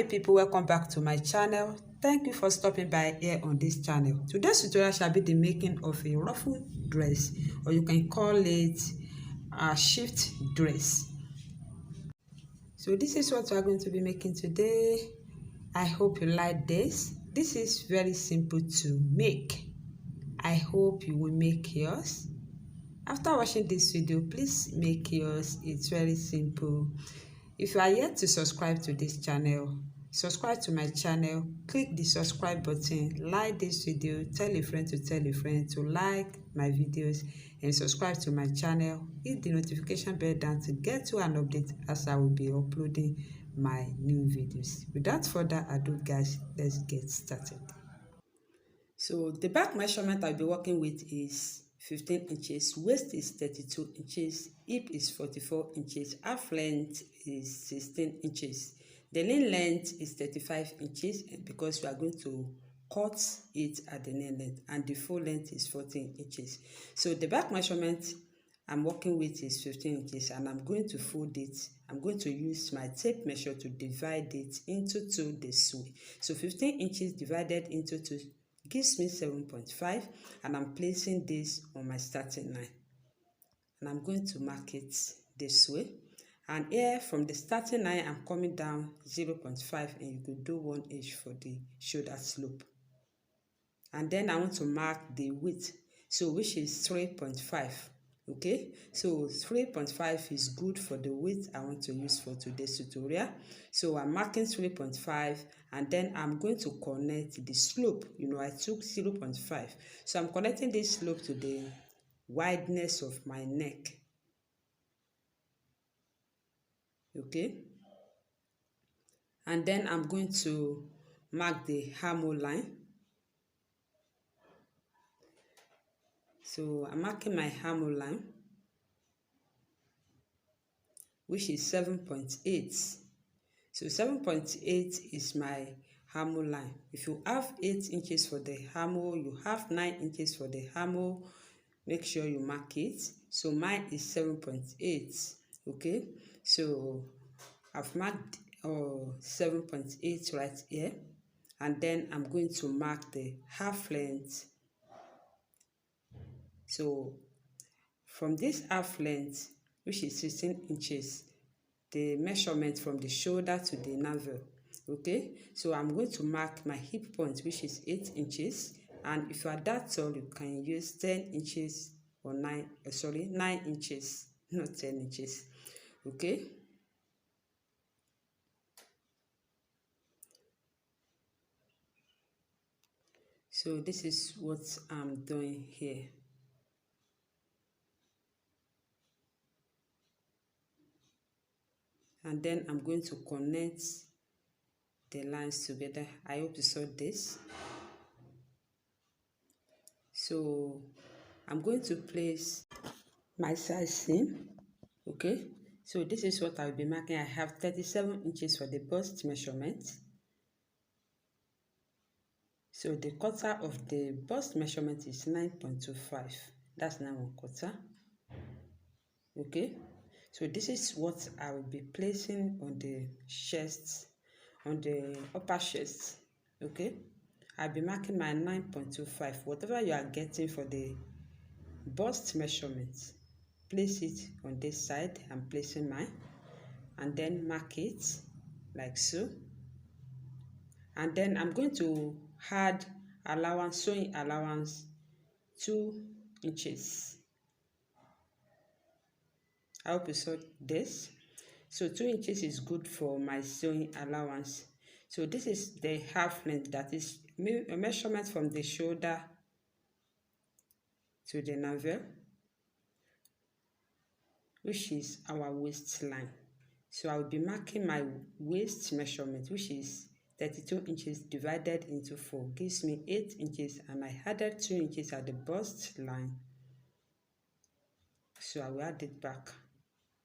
lovely people, welcome back to my channel. Thank you for stopping by here on this channel. Today's tutorial shall be the making of a ruffle dress, or you can call it a shift dress. So this is what we are going to be making today. I hope you like this. This is very simple to make. I hope you will make yours. After watching this video, please make yours. It's very simple. If you are yet to subscribe to this channel, subscribe to my channel, click the subscribe button, like this video, tell a friend to like my videos, and subscribe to my channel. Hit the notification bell down to get to an update as I will be uploading my new videos. Without further ado, guys, let's get started. So the back measurement I'll be working with is 15 inches, waist is 32 inches, hip is 44 inches, half length is 16 inches. The knee length is 35 inches because we are going to cut it at the knee length, and the full length is 14 inches. So the back measurement I'm working with is 15 inches, and I'm going to fold it. I'm going to use my tape measure to divide it into two this way. So 15 inches divided into 2 gives me 7.5, and I'm placing this on my starting line, and I'm going to mark it this way. And here from the starting line I'm coming down 0.5, and you could do 1 inch for the shoulder slope. And then I want to mark the width, so which is 3.5. Okay, so 3.5 is good for the width I want to use for today's tutorial. So I'm marking 3.5, and then I'm going to connect the slope. I took 0.5, so I'm connecting this slope to the wideness of my neck. Okay, and then I'm going to mark the armhole line. So I'm marking my armhole line, which is 7.8. So 7.8 is my armhole line. If you have 8 inches for the armhole, you have 9 inches for the armhole, make sure you mark it. So mine is 7.8. Okay, so I've marked 7.8 right here, and then I'm going to mark the half length. So from this half length, which is 16 inches, the measurement from the shoulder to the navel. Okay, so I'm going to mark my hip point, which is 8 inches, and if you are that tall, you can use 10 inches or 9 inches, not 10 inches. Okay, so this is what I'm doing here. And then I'm going to connect the lines together. I hope you saw this. So I'm going to place my side seam. Okay, so this is what I'll be marking. I have 37 inches for the bust measurement. So the quarter of the bust measurement is 9.25. That's 9 1/4. Okay, so this is what I will be placing on the chest, on the upper chest. Okay, I'll be marking my 9.25. Whatever you are getting for the bust measurement, place it on this side. I'm placing mine, and then mark it like so. And then I'm going to add allowance, sewing allowance, 2 inches. I hope you saw this. So 2 inches is good for my sewing allowance. So this is the half length, that is a measurement from the shoulder to the navel, which is our waistline. So I will be marking my waist measurement, which is 32 inches divided into 4, gives me 8 inches, and I added 2 inches at the bust line. So I will add it back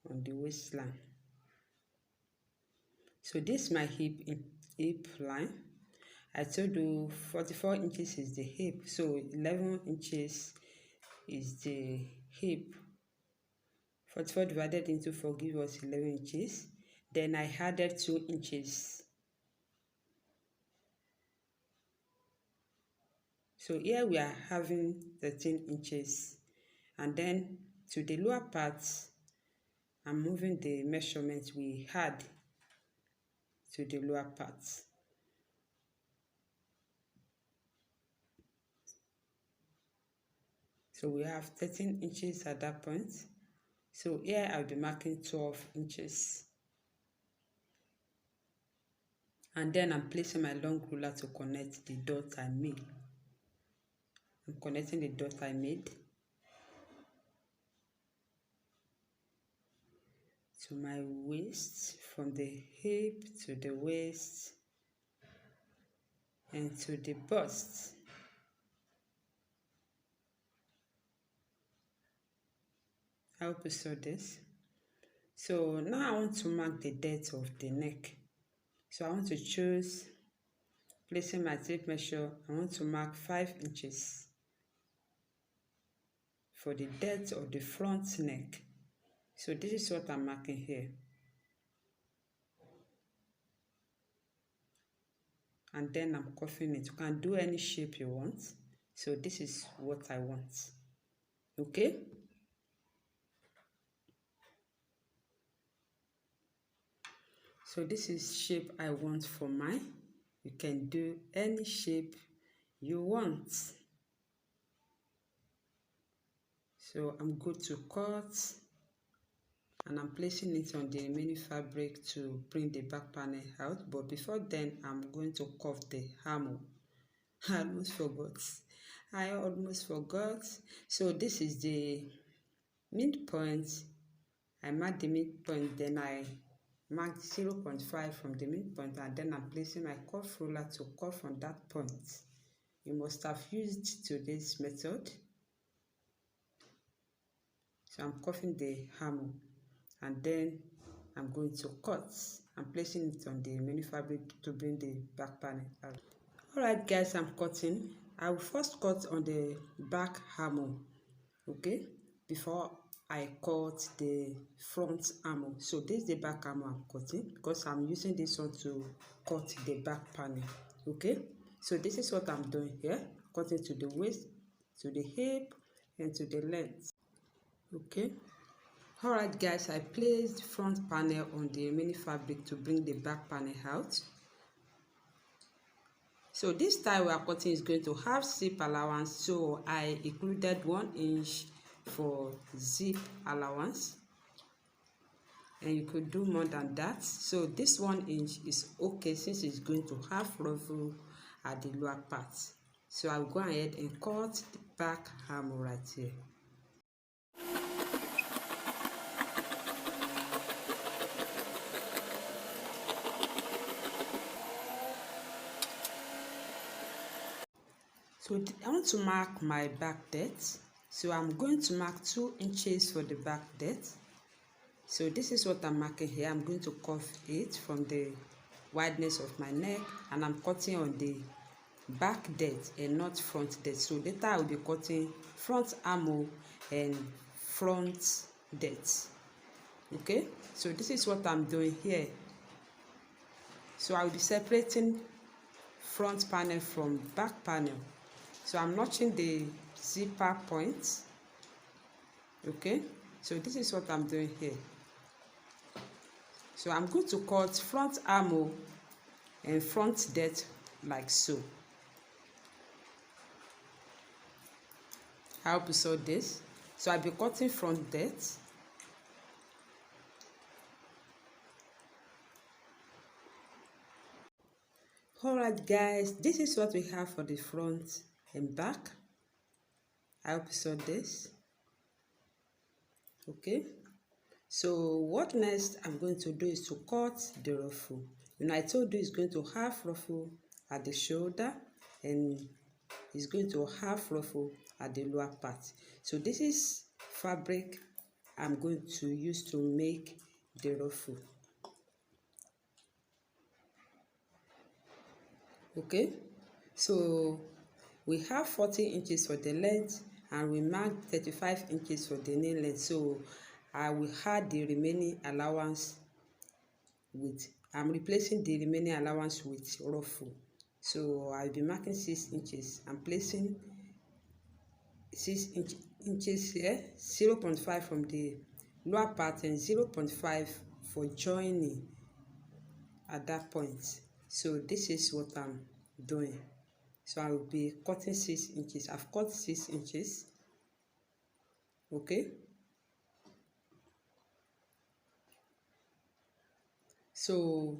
on the waistline. So this is my hip line. I told you 44 inches is the hip, so 11 inches is the hip. 44 divided into 4 gives us 11 inches. Then I added 2 inches So here we are having 13 inches, and then to the lower part I'm moving the measurement we had to the lower part. So we have 13 inches at that point. So here I'll be marking 12 inches. And then I'm placing my long ruler to connect the dot I made. I'm connecting the dot I made to my waist, from the hip to the waist and to the bust. I hope you saw this. So now I want to mark the depth of the neck. So I want to choose, placing my tape measure, I want to mark 5 inches for the depth of the front neck. So this is what I'm marking here. And then I'm curving it. You can do any shape you want. So this is what I want. Okay? So this is shape I want for mine. You can do any shape you want. So I'm going to cut, and I'm placing it on the remaining fabric to bring the back panel out. But before then, I'm going to curve the armhole. I almost forgot. So this is the midpoint. I mark the midpoint, then I mark 0.5 from the midpoint, and then I'm placing my curve ruler to curve on that point. You must have used to this method. So I'm curving the armhole, and then I'm going to cut. I'm placing it on the remaining fabric to bring the back panel out. Alright guys, I'm cutting. I will first cut on the back armhole, okay, before I cut the front armhole. So this is the back armhole I'm cutting, because I'm using this one to cut the back panel. Okay, so this is what I'm doing here, cutting to the waist, to the hip, and to the length. Okay, alright guys, I placed front panel on the remaining fabric to bring the back panel out. So this style we are cutting is going to have zip allowance, so I included 1 inch for zip allowance, and you could do more than that. So this 1 inch is okay, since it's going to have ruffle at the lower part. So I'll go ahead and cut the back armhole right here. So I want to mark my back depth. So I'm going to mark 2 inches for the back depth. So this is what I'm marking here. I'm going to curve it from the wideness of my neck, and I'm cutting on the back depth and not front depth. So later I will be cutting front armhole and front depth. Okay, so this is what I'm doing here. So I will be separating front panel from back panel. So I'm notching the zipper point. Okay, so this is what I'm doing here. So I'm going to cut front armhole and front depth like so. I hope you saw this. So I'll be cutting front depth. Alright guys, this is what we have for the front and back. I hope you saw this. Okay, so what next I'm going to do is to cut the ruffle. You know, I told you it's going to have ruffle at the shoulder, and it's going to have ruffle at the lower part. So this is fabric I'm going to use to make the ruffle. Okay, so we have 40 inches for the length, and we marked 35 inches for the nail length. So I will add the remaining allowance with, I'm replacing the remaining allowance with ruffle. So I'll be marking 6 inches. I'm placing 6 inches here, 0.5 from the lower part and 0.5 for joining at that point. So this is what I'm doing. So I will be cutting 6 inches. I've cut 6 inches. Okay. So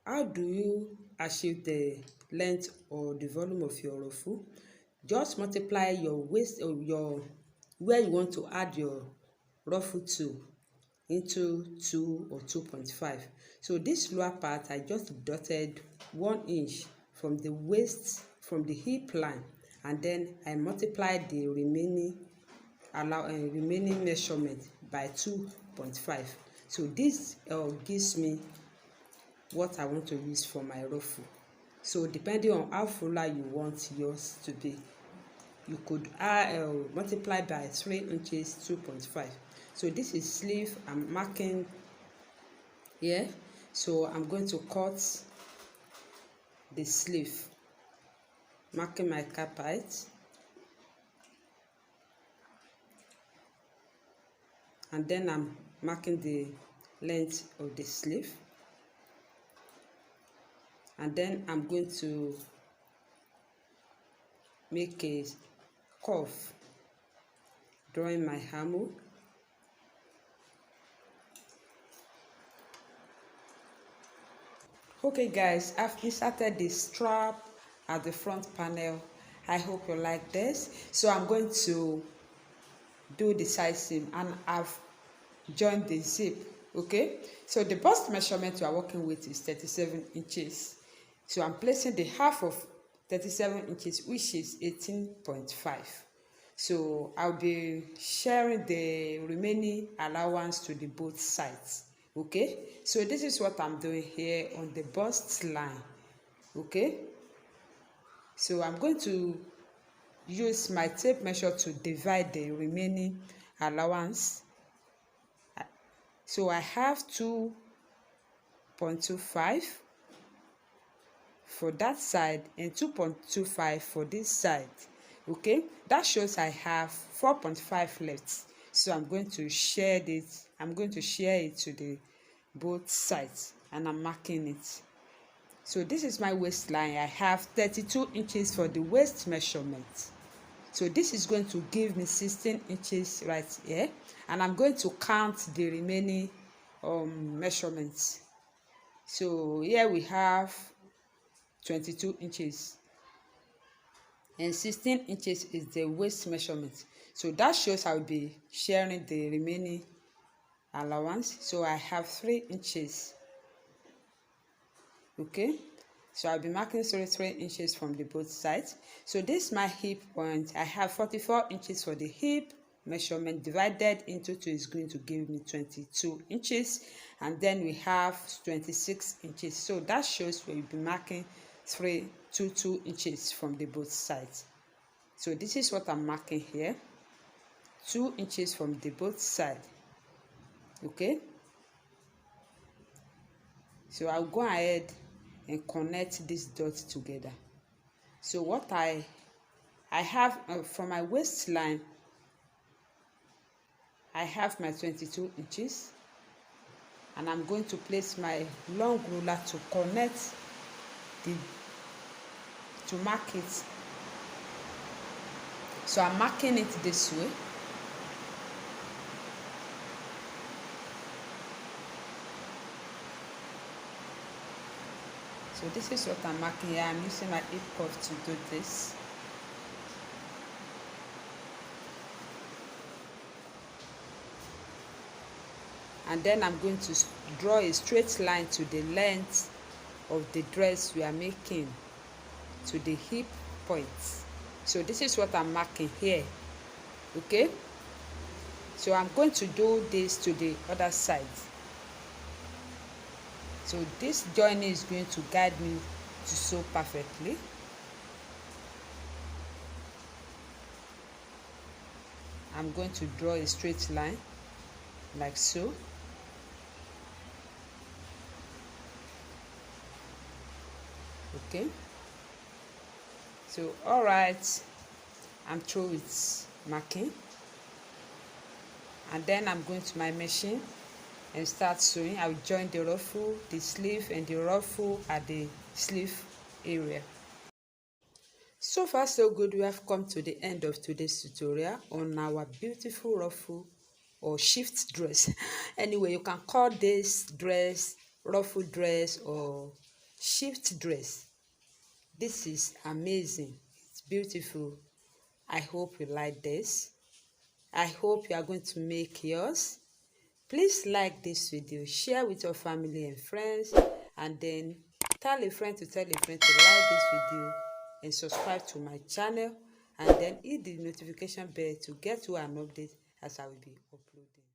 how do you achieve the length or the volume of your ruffle? Just multiply your waist or your where you want to add your ruffle to into 2 or 2.5. So this lower part, I just dotted 1 inch from the waist, from the hip line, and then I multiplied the remaining measurement by 2.5. So this gives me what I want to use for my ruffle. So depending on how fuller you want yours to be, you could multiply by 3 inches 2.5. So this is sleeve. I'm marking here. So I'm going to cut the sleeve, marking my cap height, and then I'm marking the length of the sleeve, and then I'm going to make a curve, drawing my hammer. Okay guys, I've inserted the strap at the front panel. I hope you like this. So I'm going to do the side seam, and I've joined the zip. Okay, so the bust measurement we are working with is 37 inches. So I'm placing the half of 37 inches, which is 18.5. So I'll be sharing the remaining allowance to the both sides. Okay, so this is what I'm doing here on the bust line. Okay, so I'm going to use my tape measure to divide the remaining allowance. So I have 2.25 for that side and 2.25 for this side. Okay, that shows I have 4.5 left. So I'm going to share it. I'm going to share it to the both sides, and I'm marking it. So this is my waistline. I have 32 inches for the waist measurement. So this is going to give me 16 inches right here, and I'm going to count the remaining measurements. So here we have 22 inches and 16 inches is the waist measurement. So that shows I'll be sharing the remaining allowance. So I have 3 inches. Okay, so I'll be marking 3 inches from the both sides. So this is my hip point. I have 44 inches for the hip measurement, divided into 2 is going to give me 22 inches, and then we have 26 inches. So that shows we'll be marking 2 inches from the both sides. So this is what I'm marking here, 2 inches from the both sides. Okay, so I'll go ahead and connect these dots together. So what I have from my waistline, I have my 22 inches, and I'm going to place my long ruler to connect to mark it. So I'm marking it this way. So this is what I'm marking here. I'm using my hip cuff to do this. And then I'm going to draw a straight line to the length of the dress we are making, to the hip points. So this is what I'm marking here. Okay, so I'm going to do this to the other side. So this joining is going to guide me to sew perfectly. I'm going to draw a straight line like so. Okay, So all right, I'm through with marking, and then I'm going to my machine and start sewing. I'll join the ruffle, the sleeve, and the ruffle at the sleeve area. So far so good. We have come to the end of today's tutorial on our beautiful ruffle or shift dress. Anyway, you can call this dress ruffle dress or shift dress. This is amazing. It's beautiful. I hope you like this. I hope you are going to make yours. Please like this video, share with your family and friends, and then tell a friend to tell a friend to like this video and subscribe to my channel, and then hit the notification bell to get to an update as I will be uploading.